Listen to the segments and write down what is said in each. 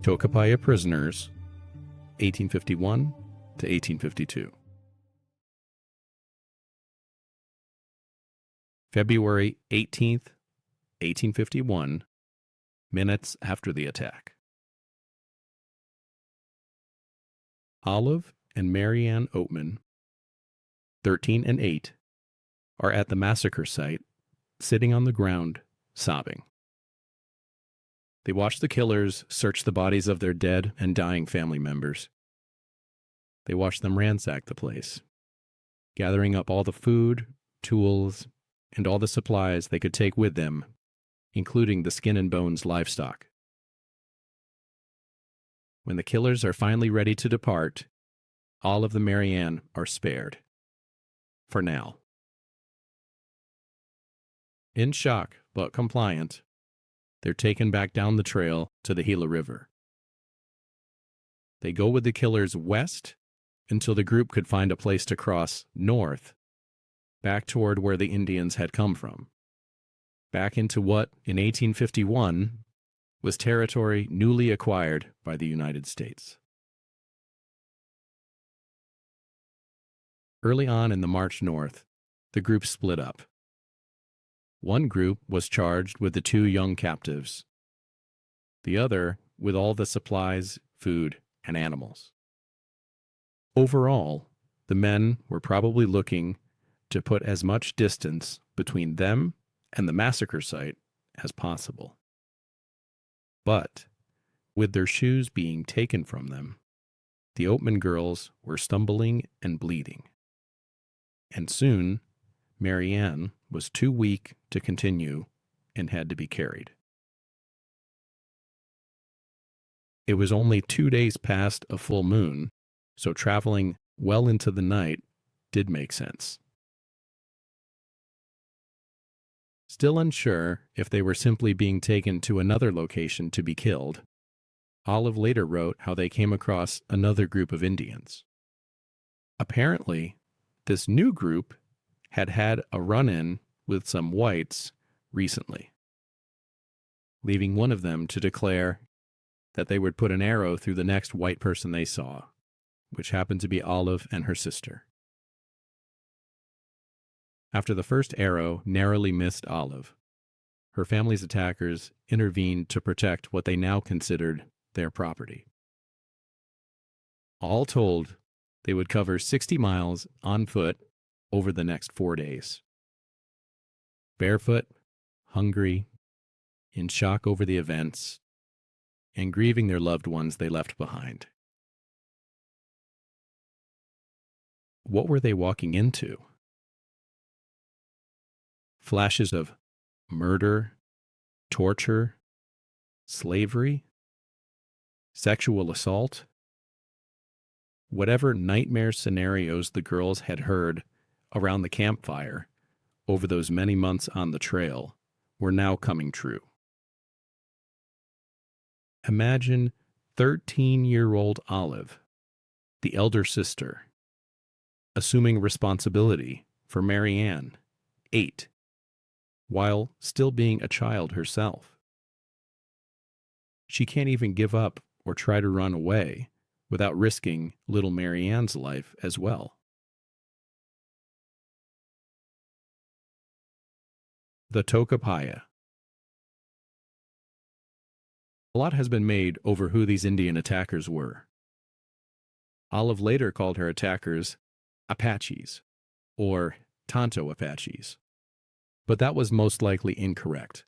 Tolkepaya Prisoners, 1851 to 1852. February 18th, 1851, minutes after the attack. Olive and Mary Ann Oatman, 13 and 8, are at the massacre site, sitting on the ground, sobbing. They watch the killers search the bodies of their dead and dying family members. They watch them ransack the place, gathering up all the food, tools, and all the supplies they could take with them, including the skin and bones livestock. When the killers are finally ready to depart, all of the Mary Ann are spared. For now. In shock, but compliant, they're taken back down the trail to the Gila River. They go with the killers west until the group could find a place to cross north, back toward where the Indians had come from, back into what, in 1851, was territory newly acquired by the United States. Early on in the march north, the group split up. One group was charged with the two young captives, the other with all the supplies, food, and animals. Overall, the men were probably looking to put as much distance between them and the massacre site as possible. But, with their shoes being taken from them, the Oatman girls were stumbling and bleeding. And soon, Mary Ann was too weak to continue and had to be carried. It was only 2 days past a full moon, so traveling well into the night did make sense. Still unsure if they were simply being taken to another location to be killed, Olive later wrote how they came across another group of Indians. Apparently, this new group had had a run-in with some whites recently, leaving one of them to declare that they would put an arrow through the next white person they saw, which happened to be Olive and her sister. After the first arrow narrowly missed Olive, her family's attackers intervened to protect what they now considered their property. All told, they would cover 60 miles on foot over the next 4 days. Barefoot, hungry, in shock over the events, and grieving their loved ones they left behind. What were they walking into? Flashes of murder, torture, slavery, sexual assault? Whatever nightmare scenarios the girls had heard around the campfire over those many months on the trail were now coming true. Imagine 13-year-old Olive, the elder sister, assuming responsibility for Mary Ann, 8, while still being a child herself. She can't even give up or try to run away without risking little Mary Ann's life as well. The Tolkepaya. A lot has been made over who these Indian attackers were. Olive later called her attackers Apaches, or Tonto Apaches, but that was most likely incorrect.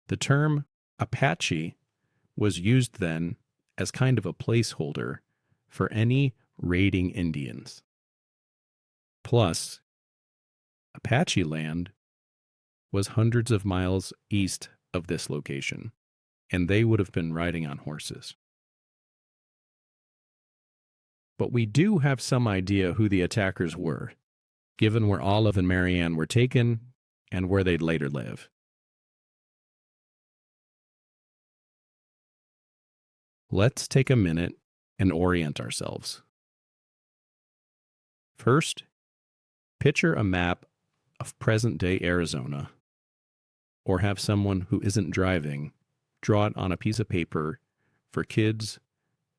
The term Apache was used then as kind of a placeholder for any raiding Indians. Plus, Apache land was hundreds of miles east of this location, and they would have been riding on horses. But we do have some idea who the attackers were, given where Olive and Mary Ann were taken and where they'd later live. Let's take a minute and orient ourselves. First, picture a map of present-day Arizona, or have someone who isn't driving draw it on a piece of paper for kids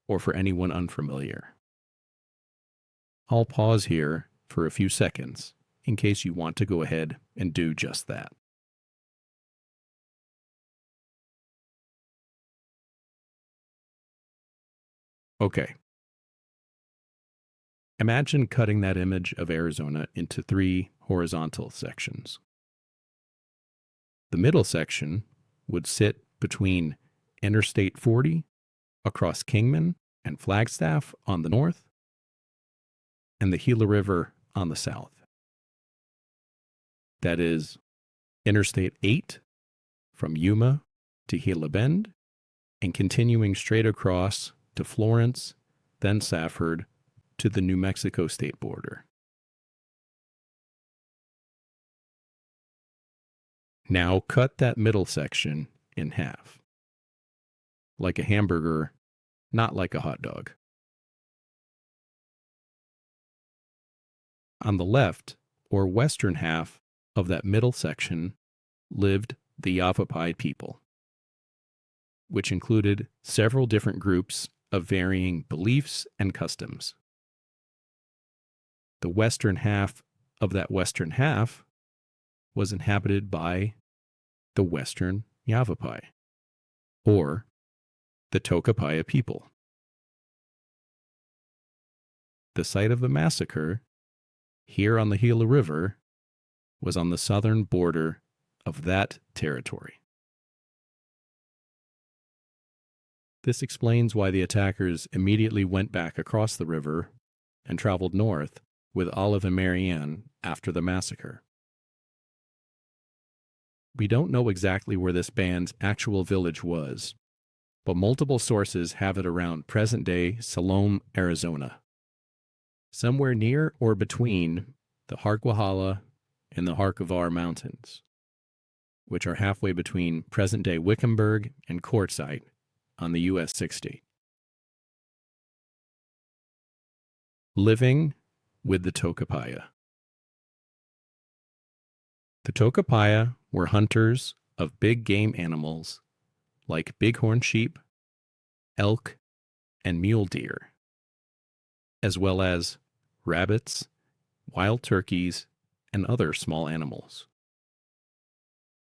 or for anyone unfamiliar. I'll pause here for a few seconds in case you want to go ahead and do just that. Okay. Imagine cutting that image of Arizona into 3 horizontal sections. The middle section would sit between Interstate 40 across Kingman and Flagstaff on the north, and the Gila River on the south. That is Interstate 8 from Yuma to Gila Bend and continuing straight across to Florence, then Safford to the New Mexico state border. Now cut that middle section in half. Like a hamburger, not like a hot dog. On the left, or western half of that middle section, lived the Yavapai people, which included several different groups of varying beliefs and customs. The western half of that western half was inhabited by the Western Yavapai, or the Tolkepaya people. The site of the massacre, here on the Gila River, was on the southern border of that territory. This explains why the attackers immediately went back across the river and traveled north with Olive and Mary Ann after the massacre. We don't know exactly where this band's actual village was, but multiple sources have it around present-day Salome, Arizona, somewhere near or between the Harquahala and the Harquavar Mountains, which are halfway between present-day Wickenburg and Quartzsite on the US 60. Living with the Tolkepaya. The Tolkepaya were hunters of big game animals like bighorn sheep, elk, and mule deer, as well as rabbits, wild turkeys, and other small animals.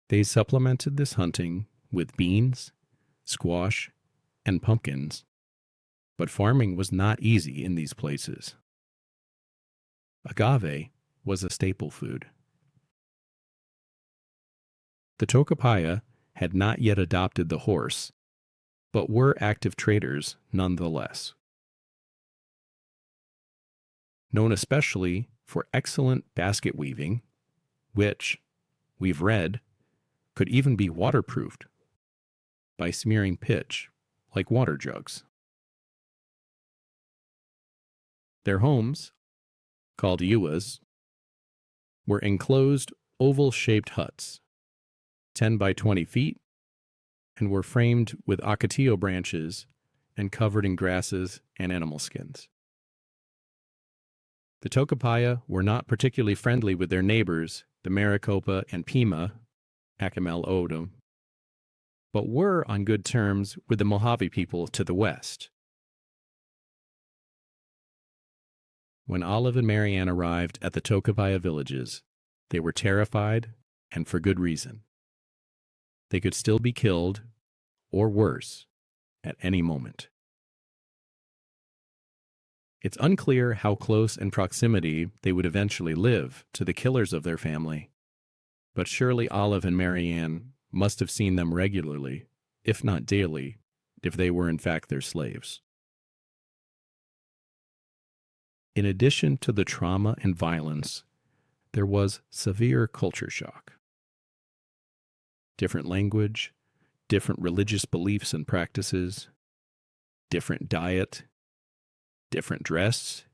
They supplemented this hunting with beans, squash, and pumpkins, but farming was not easy in these places. Agave was a staple food. The Tolkepaya had not yet adopted the horse, but were active traders nonetheless. Known especially for excellent basket weaving, which, we've read, could even be waterproofed by smearing pitch like water jugs. Their homes, called yuas, were enclosed oval-shaped huts, 10 by 20 feet, and were framed with ocotillo branches and covered in grasses and animal skins. The Tolkepaya were not particularly friendly with their neighbors, the Maricopa and Pima, Acamel Odom, but were on good terms with the Mojave people to the west. When Olive and Mary Ann arrived at the Tolkepaya villages, they were terrified, and for good reason. They could still be killed, or worse, at any moment. It's unclear how close in proximity they would eventually live to the killers of their family, but surely Olive and Mary Ann must have seen them regularly, if not daily, if they were in fact their slaves. In addition to the trauma and violence, there was severe culture shock. Different language, different religious beliefs and practices, different diet, different dress,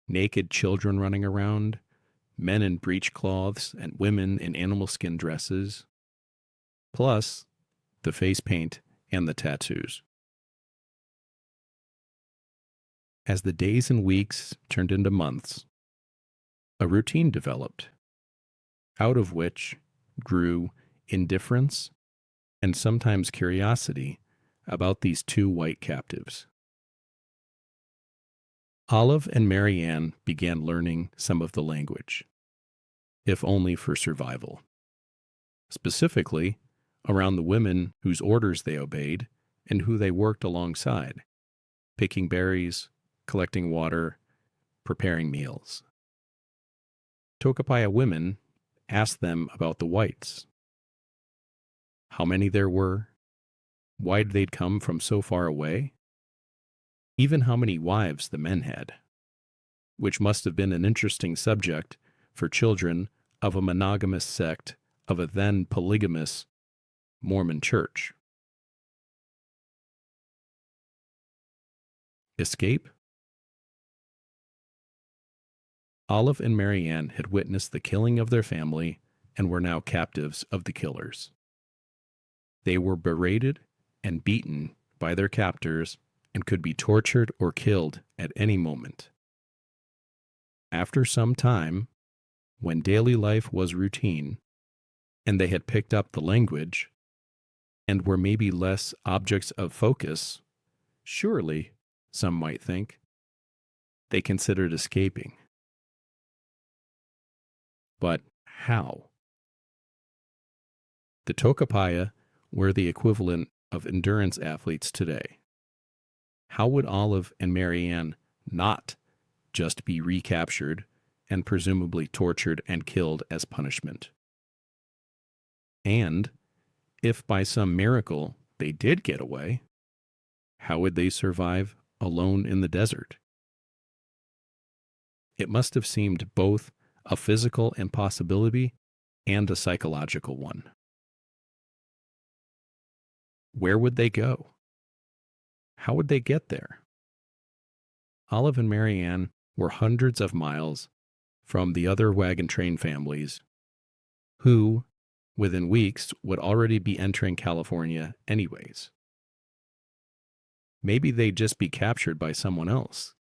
naked children running around, men in breechcloths and women in animal skin dresses, plus the face paint and the tattoos. As the days and weeks turned into months, a routine developed, out of which grew indifference and sometimes curiosity about these two white captives. Olive and Mary Ann began learning some of the language, if only for survival. Specifically, around the women whose orders they obeyed and who they worked alongside, picking berries, collecting water, preparing meals. Tolkepaya women asked them about the whites, how many there were, why they'd come from so far away, even how many wives the men had, which must have been an interesting subject for children of a monogamous sect of a then polygamous Mormon church. Escape? Olive and Mary Ann had witnessed the killing of their family and were now captives of the killers. They were berated and beaten by their captors and could be tortured or killed at any moment. After some time, when daily life was routine, and they had picked up the language, and were maybe less objects of focus, surely, some might think, they considered escaping. But how? The Tolkepaya were the equivalent of endurance athletes today. How would Olive and Mary Ann not just be recaptured and presumably tortured and killed as punishment? And if by some miracle they did get away, how would they survive alone in the desert? It must have seemed both a physical impossibility and a psychological one. Where would they go? How would they get there? Olive and Mary Ann were hundreds of miles from the other wagon train families who, within weeks, would already be entering California anyways. Maybe they'd just be captured by someone else.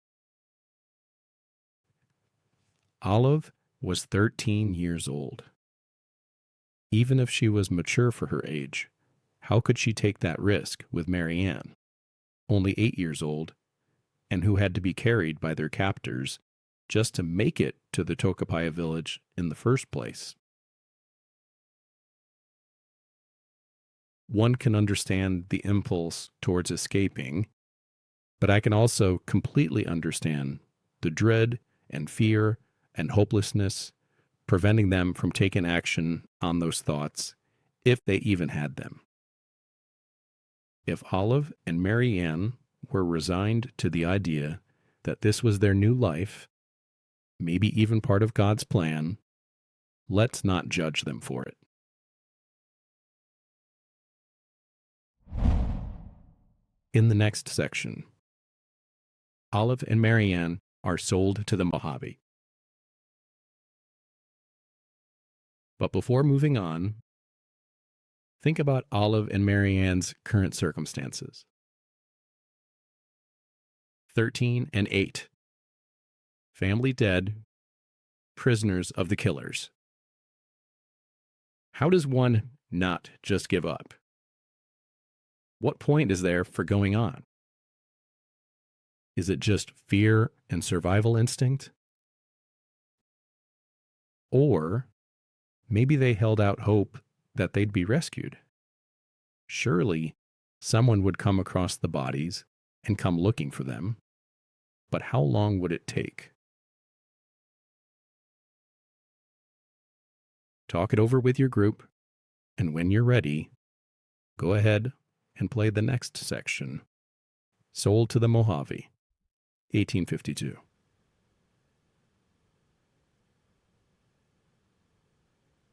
Olive was 13 years old. Even if she was mature for her age, how could she take that risk with Mary Ann, only 8 years old, and who had to be carried by their captors just to make it to the Tolkepaya village in the first place? One can understand the impulse towards escaping, but I can also completely understand the dread and fear and hopelessness preventing them from taking action on those thoughts, if they even had them. If Olive and Mary Ann were resigned to the idea that this was their new life, maybe even part of God's plan, let's not judge them for it. In the next section, Olive and Mary Ann are sold to the Mojave. But before moving on, think about Olive and Mary Ann's current circumstances. 13 and 8. Family dead, prisoners of the killers. How does one not just give up? What point is there for going on? Is it just fear and survival instinct? Or maybe they held out hope that they'd be rescued. Surely someone would come across the bodies and come looking for them. But how long would it take? Talk it over with your group, and when you're ready, go ahead and play the next section, Sold to the Mojave, 1852.